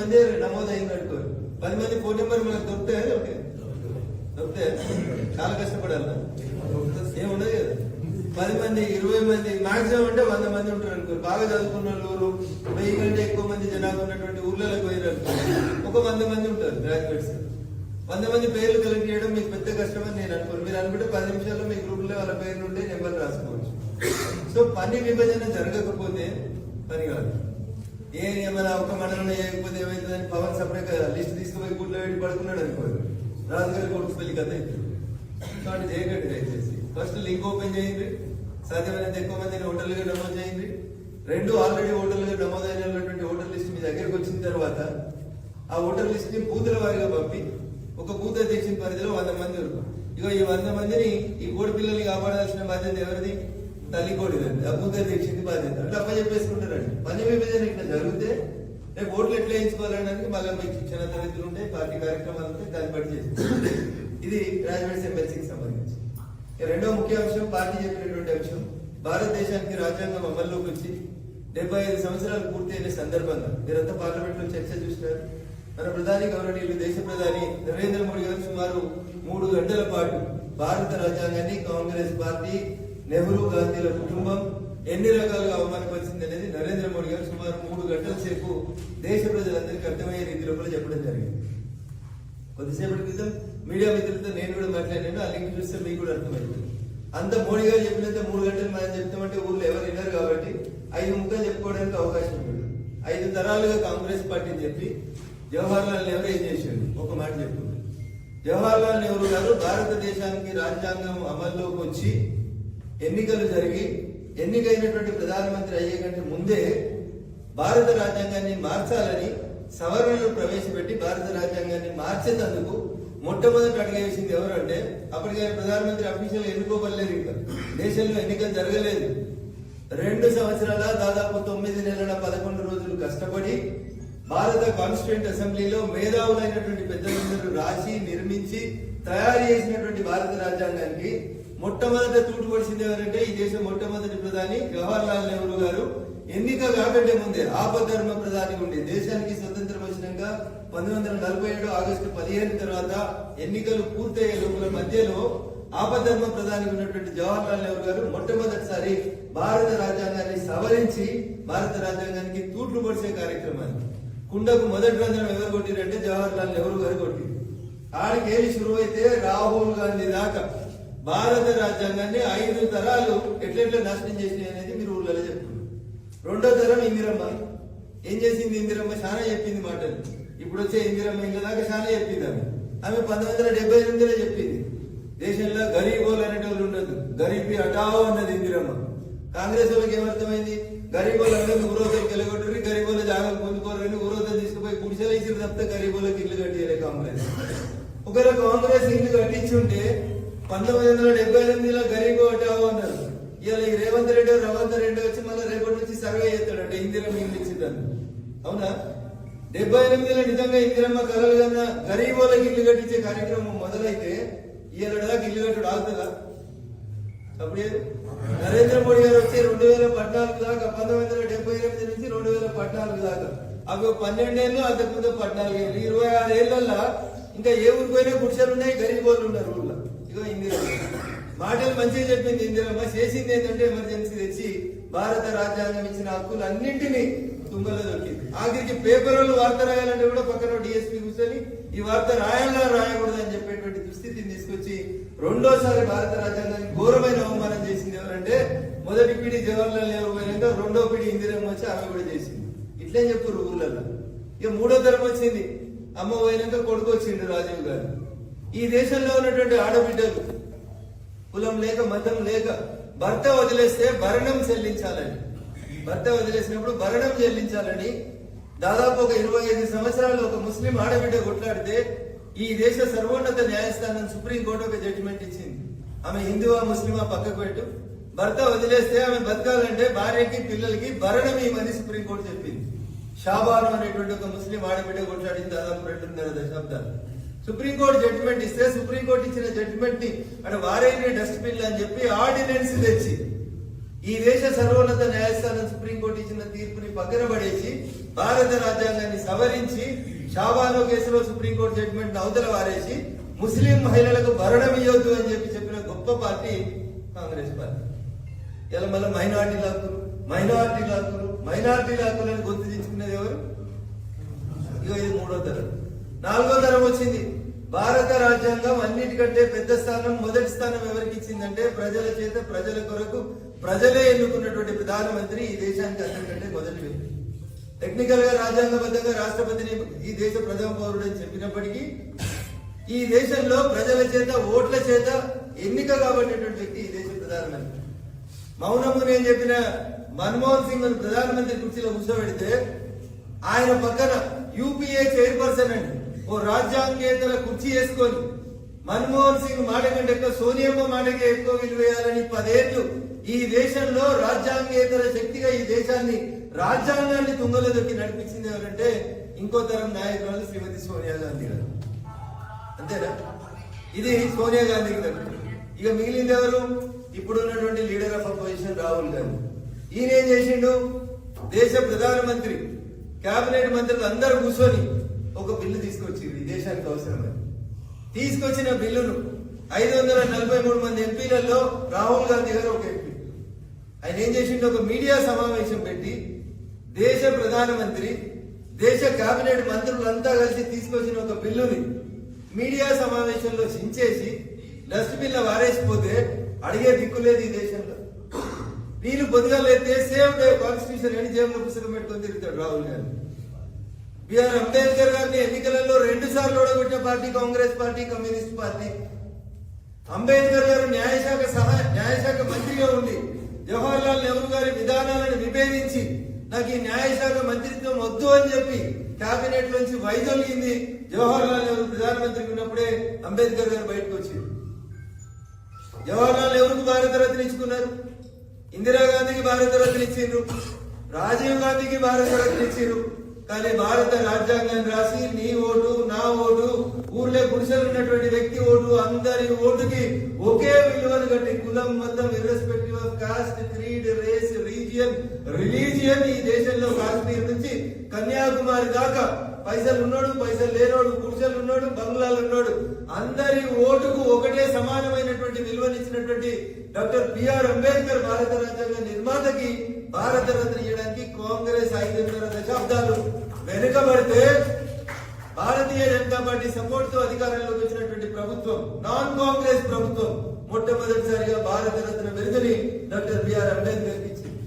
మంది నమోదైంది అనుకోరు. 10 మంది ఫోన్ నెంబర్ మనకు దొరికితే చాలా కష్టపడాలి. ఏముండదు కదా. 10 మంది 20 మంది మాక్సిమం అంటే 100 మంది ఉంటారు అనుకోరు. బాగా చదువుకున్న ఊరు 1000 కంటే ఎక్కువ మంది జనాభా ఉన్నటువంటి ఊర్లలో పోయారు ఒక 100 మంది ఉంటారు గ్రాడ్యుయేట్స్. 100 మంది పేర్లు కలెక్ట్ చేయడం మీకు పెద్ద కష్టమని నేను అనుకోను. మీరు అనుకుంటే 10 నిమిషాల్లో మీ గ్రూప్ లో వాళ్ళ పేర్లు ఉంటే నెంబర్ రాసుకోవచ్చు. సో పని విభజన జరగకపోతే పని కాదు. ఏమైనా ఒక మండలంలో చేయకపోతే ఏమైతుందని పవన్ సపరేట్ లిస్ట్ తీసుకుపోయి గుడ్లో పెట్టి పడుకున్నాడు అనుకోరు. రాజుగారి కొడుకు పెళ్లి కథ అవుతుంది. కాబట్టి చేయకండి దయచేసి. ఫస్ట్ లింక్ ఓపెన్ చేయండి. సాధ్యమైనంత ఎక్కువ మందిని ఓటర్లుగా నమోదు చేయండి. 2 ఆల్రెడీ ఓటర్లుగా నమోదైనటువంటి ఓటర్ లిస్ట్ మీ దగ్గరకు వచ్చిన తర్వాత ఆ ఓటర్ లిస్ట్ ని బూతుల వారిగా పంపి ఒక బూత్ అధ్యక్షుని పరిధిలో 100 మంది ఉన్నారు. ఇగో ఈ 100 మందిని ఈ కోడి పిల్లల్ని కాపాడాల్సిన బాధ్యత ఎవరిది? తల్లి కోడిదండి. ఆ బూత్ అధ్యక్షుని బాధ్యత. అంటే చెప్పేసుకుంటారండి. పని విభజన ఇట్లా జరిగితే రేపు ఓట్లు ఎట్లా వేయించుకోవాలనడానికి మళ్ళీ మీకు శిక్షణ తరగతులు ఉంటాయి, పార్టీ కార్యక్రమాలు ఉంటాయి, దాన్ని బట్టి చేస్తారు. ఇది గ్రాడ్యుయేట్స్ ఎమ్మెల్సీకి సంబంధించి. రెండో ముఖ్య అంశం పార్టీ చెప్పినటువంటి అంశం, భారతదేశానికి రాజ్యాంగం అమల్లోకి వచ్చి 75 సంవత్సరాలు పూర్తయిన సందర్భంగా మీరంతా పార్లమెంట్ లో చర్చ చూసినారు. మన ప్రధాని గౌరవనీయులు దేశ ప్రధాని నరేంద్ర మోడీ గారు సుమారు 3 గంటల పాటు భారత రాజ్యాంగాన్ని కాంగ్రెస్ పార్టీ, నెహ్రూ గాంధీల కుటుంబం ఎన్ని రకాలుగా అవమానపరిచింది అనేది నరేంద్ర మోడీ గారు సుమారు 3 గంటల సేపు దేశ ప్రజలందరికీ అర్థమయ్యే రీతిలో కూడా చెప్పడం జరిగింది. కొద్దిసేపటి క్రితం మీడియా మిత్రులతో నేను కూడా మాట్లాడాను. ఆ లింక్ చూస్తే మీకు కూడా అర్థమైంది. అంత మోడీ గారు చెప్పినంత 3 గంటలు మనం చెప్తామంటే ఊర్లో ఎవరు విన్నారు కాబట్టి 5 ముక్కలు చెప్పుకోవడానికి అవకాశం ఉంటుంది. 5 తరాలుగా కాంగ్రెస్ పార్టీని చెప్పి జవహర్ లాల్ నెహ్రూ ఏం చేశాడు ఒక మాట చెప్పుకుంటారు. జవహర్ లాల్ నెహ్రూ గారు భారతదేశానికి రాజ్యాంగం అమల్లోకి వచ్చి ఎన్నికలు జరిగి ఎన్నికైనటువంటి ప్రధానమంత్రి అయ్యే కంటే ముందే భారత రాజ్యాంగాన్ని మార్చాలని సవరణలు ప్రవేశపెట్టి భారత రాజ్యాంగాన్ని మార్చేందుకు మొట్టమొదటి అడుగు వేసింది ఎవరంటే అప్పటికి ఆయన ప్రధానమంత్రి అఫీషియల్ ఎన్నుకోబడలేదు. ఇంకా దేశంలో ఎన్నికలు జరగలేదు. 2 సంవత్సరాల దాదాపు 9 నెలల 11 రోజులు కష్టపడి భారత కాన్స్టిట్యూంట్ అసెంబ్లీలో మేధావులైనటువంటి పెద్దలందరూ రాసి నిర్మించి తయారు చేసినటువంటి భారత రాజ్యాంగానికి మొట్టమొదట తూటు పడిచింది ఎవరంటే ఈ దేశం మొట్టమొదటి ప్రధాని జవహర్ లాల్ నెహ్రూ గారు. ఎన్నిక కాకంటే ముందే ఆపద్ధర్మ ప్రధాని ఉండి దేశానికి స్వతంత్రం వచ్చినాక 1947 ఆగస్టు 15 తర్వాత ఎన్నికలు పూర్తయ్యే లోపల మధ్యలో ఆపద్ధర్మ ప్రధాని ఉన్నటువంటి జవహర్ లాల్ నెహ్రూ గారు మొట్టమొదటిసారి భారత రాజ్యాంగాన్ని సవరించి భారత రాజ్యాంగానికి తూట్లు పొడిచే కార్యక్రమాన్ని కుండకు మొదటి రంధ్రం ఎవరు కొట్టిరంటే జవహర్ లాల్ నెహ్రూ గారు కొట్టింది. ఆడికేలి శురువైతే రాహుల్ గాంధీ దాకా భారత రాజ్యాంగాన్ని 5 తరాలు ఎట్లెట్లా నాశనం చేసినాయి అనేది మీరు ఊళ్ళలో చెప్తున్నారు. 2వ తరం ఇందిరమ్మ ఏం చేసింది? ఇందిరమ్మ చాలా చెప్పింది మాటలు. ఇప్పుడు వచ్చే ఇందిరమ్మ ఇంకా దాకా చాలా చెప్పింది. ఆమె 1978లో చెప్పింది దేశంలో గరీబోలు అనేటోళ్ళు ఉండదు, గరీబీ హటావో అన్నది ఇందిరమ్మ. కాంగ్రెస్ వాళ్ళకి ఏమర్థమైంది? గరీబోలు అనేది ఊరోజులకు వెళ్ళగొట్టరు, గరీబోలు జాగాలు పొందుకోరని ఊరోజు తీసుకుపోయి గుడిసెలు ఇచ్చిన తప్పితే గరీబోలకు ఇల్లు కట్టియలే కాంగ్రెస్. ఒకవేళ కాంగ్రెస్ ఇల్లు కట్టించి ఉంటే 1978లో గరీబ్ హటావో అన్నారు. ఇవాళ ఈ రేవంత్ రెడ్డి వచ్చి మళ్ళీ రేపటి నుంచి సర్వే చేస్తాడంటే ఇందిరమ్మ ఇల్లు ఇచ్చిందని. అవునా? 78లో నిజంగా ఇందిరమ్మ కలలు కన్నా గరీబోళ్ళకి ఇల్లు కట్టించే కార్యక్రమం మొదలైతే ఇవాళ దాకా ఇల్లు కట్టుడు ఆగుతుందా? అప్పుడు నరేంద్ర మోడీ గారు వచ్చి 2014 దాకా 1978 నుంచి 2014 దాకా అవి 12 ఏళ్ళు, అంతకుముందు 14 ఏళ్ళు, 26 ఏళ్లలో ఇంకా ఏ ఊరికి పోయినా గుడిసెలు ఉన్నాయి, గరీబోళ్ళు ఉన్నారు ఊళ్ళో. ఇగో ఇందిరమ్మ మాటలు మంచిగా చెప్పింది. ఇందిరమ్మ చేసింది ఏంటంటే ఎమర్జెన్సీ తెచ్చి భారత రాజ్యాంగం ఇచ్చిన హక్కులు అన్నింటినీ తుంగలో దొరికింది. ఆఖరికి పేపర్ వాళ్ళు వార్త రాయాలంటే కూడా పక్కన డిఎస్పీ కూర్చొని ఈ వార్త రాయాలా రాయకూడదు అని చెప్పేటువంటి దుస్థితిని తీసుకొచ్చి 2వసారి భారత రాజ్యాంగానికి ఘోరమైన అవమానం చేసింది ఎవరంటే మొదటి పీడి జవహర్ లాల్ నెహ్రూ పోయినాక 2వ పీడి ఇందిరమ్మ వచ్చి ఆమె కూడా చేసింది. ఇట్లే చెప్తారు ఊళ్ళల్లో. ఇక 3వ తరం వచ్చింది, అమ్మ పోయినాక కొడుకు వచ్చిండు రాజీవ్ గాంధీ. ఈ దేశంలో ఉన్నటువంటి ఆడబిడ్డలు కులం లేక మతం లేక భర్త వదిలేస్తే భరణం చెల్లించాలని, భర్త వదిలేసినప్పుడు భరణం చెల్లించాలని దాదాపు ఒక 25 సంవత్సరాలు ఒక ముస్లిం ఆడబిడ్డ కొట్లాడితే ఈ దేశ సర్వోన్నత న్యాయస్థానం సుప్రీంకోర్టు ఒక జడ్జిమెంట్ ఇచ్చింది. ఆమె హిందువా ముస్లిమా పక్కకు పెట్టు, భర్త వదిలేస్తే ఆమె బతకాలంటే భార్యకి పిల్లలకి భరణం ఇవ్వమని సుప్రీంకోర్టు చెప్పింది. షాబాను అనేటువంటి ఒక ముస్లిం ఆడబిడ్డ కొట్లాడింది దాదాపు 2.5 దశాబ్దాలు. సుప్రీంకోర్టు జడ్జిమెంట్ ఇస్తే సుప్రీంకోర్టు ఇచ్చిన జడ్జిమెంట్ ని అంటే వారైన డస్ట్బిన్ అని చెప్పి ఆర్డినెన్స్ తెచ్చి ఈ దేశ సర్వోన్నత న్యాయస్థానం సుప్రీంకోర్టు ఇచ్చిన తీర్పుని పక్కన పడేసి భారత రాజ్యాంగాన్ని సవరించి షాబానో కేసులో సుప్రీంకోర్టు జడ్జిమెంట్ అవతల వారేసి ముస్లిం మహిళలకు భరణం ఇవ్వద్దు అని చెప్పిన గొప్ప పార్టీ కాంగ్రెస్ పార్టీ. ఇలా మళ్ళీ మైనార్టీ హక్కులను గొంతు తెచ్చుకునేది ఎవరు? ఇక ఇది 3వ తరం. 4వ తరం వచ్చింది. భారత రాజ్యాంగం అన్నిటికంటే పెద్ద స్థానం, మొదటి స్థానం ఎవరికి ఇచ్చిందంటే ప్రజల చేత, ప్రజల కొరకు ప్రజలే ఎన్నుకున్నటువంటి ప్రధానమంత్రి ఈ దేశానికి అందరికంటే మొదటి వ్యక్తి. టెక్నికల్ గా రాజ్యాంగబద్ధంగా రాష్ట్రపతిని ఈ దేశ ప్రథమ పౌరుడు అని చెప్పినప్పటికీ ఈ దేశంలో ప్రజల చేత, ఓట్ల చేత ఎన్నిక కాబట్టినటువంటి వ్యక్తి ఈ దేశ ప్రధానమంత్రి. మౌనము నేను చెప్పిన మన్మోహన్ సింగ్ ప్రధానమంత్రి కుర్చీలో కూర్చోబెడితే ఆయన పక్కన యూపీఏ చైర్పర్సన్ అండి ఓ రాజ్యాంగేతర కుర్చీ వేసుకొని మన్మోహన్ సింగ్ మాట కంటే ఎక్కువ సోనియమ్మ మాటకే ఎక్కువ విలువేయాలని 10 ఏళ్లు ఈ దేశంలో రాజ్యాంగేతర శక్తిగా ఈ దేశాన్ని, రాజ్యాంగాన్ని తుంగలో దొక్కి నడిపించింది ఎవరంటే ఇంకో తరం నాయకురాలు శ్రీమతి సోనియా గాంధీ గారు. అంతేనా? ఇది సోనియా గాంధీకి తగ్గుతుంది. ఇక మిగిలింది ఎవరు? ఇప్పుడు ఉన్నటువంటి leader of opposition Rahul Gandhi. ఈయన ఏం చేసిండు? దేశ ప్రధానమంత్రి, కేబినెట్ మంత్రులు అందరూ కూర్చొని ఒక బిల్లు తీసుకొచ్చింది ఈ దేశానికి అవసరమని. తీసుకొచ్చిన బిల్లును 543 మంది ఎంపీలలో రాహుల్ గాంధీ గారు ఒక ఎంపీ. ఆయన ఏం చేసిండు? ఒక మీడియా సమావేశం పెట్టి దేశ ప్రధానమంత్రి, దేశ కేబినెట్ మంత్రులంతా కలిసి తీసుకొచ్చిన ఒక బిల్లుని మీడియా సమావేశంలో చించేసి డస్ట్బిన్ లో వారేసిపోతే అడిగే దిక్కులేదు ఈ దేశంలో. వీళ్ళు పొద్దుగాలైతే సేవ్ డే కాన్స్టిట్యూషన్ అని జేబులో పుస్తకం పెట్టుకొని తిరుగుతాడు రాహుల్ గాంధీ. బిఆర్ అంబేద్కర్ గారిని ఎన్నికలలో 2 సార్లు ఓడగొట్టిన party Congress party, communist party. Ambedkar garu న్యాయశాఖ మంత్రిగా ఉండి జవహర్లాల్ నెహ్రూ గారి విధానాలను విభేదించి నాకు ఈ న్యాయశాఖ మంత్రిత్వం వద్దు అని చెప్పి కేబినెట్ నుంచి వైదొలిగింది. జవహర్లాల్ నెహ్రూ ప్రధానమంత్రికి ఉన్నప్పుడే అంబేద్కర్ గారు బయటకు వచ్చారు. జవహర్లాల్ నెహ్రూకు భారతరత్న ఇచ్చుకున్నారు, ఇందిరాగాంధీకి భారతరత్న ఇచ్చిండ్రు, రాజీవ్ గాంధీకి భారతరత్న ఇచ్చిండ్రు. కానీ భారత రాజ్యాంగాన్ని రాసి నీ ఓటు, నా ఓటు, ఊర్లో గుడిసెలు ఉన్నటువంటి వ్యక్తి ఓటు, అందరి ఓటుకి ఒకే విలువను కట్టి కులం, మతం, irrespective of caste, creed, race, religion ఈ దేశంలో కాశ్మీర్ నుంచి కన్యాకుమారి దాకా పైసలు ఉన్నాడు, పైసలు లేనోడు, గుడిసెలు ఉన్నాడు, బంగ్లాలు ఉన్నాడు, అందరి ఓటుకు ఒకటే సమానమైనటువంటి విలువనిచ్చినటువంటి డాక్టర్ బిఆర్ అంబేద్కర్ భారత రాజ్యాంగ నిర్మాతకి భారత రత్న ఇవ్వడానికి కాంగ్రెస్ 5.5 దశాబ్దాలు వెనుకబడితే భారతీయ జనతా పార్టీ సపోర్ట్ తో అధికారంలోకి వచ్చినటువంటి ప్రభుత్వం, నాన్ కాంగ్రెస్ ప్రభుత్వం మొట్టమొదటిసారిగా భారత రత్న బిరుదుని డాక్టర్ బిఆర్ అంబేద్కర్ ఇచ్చింది.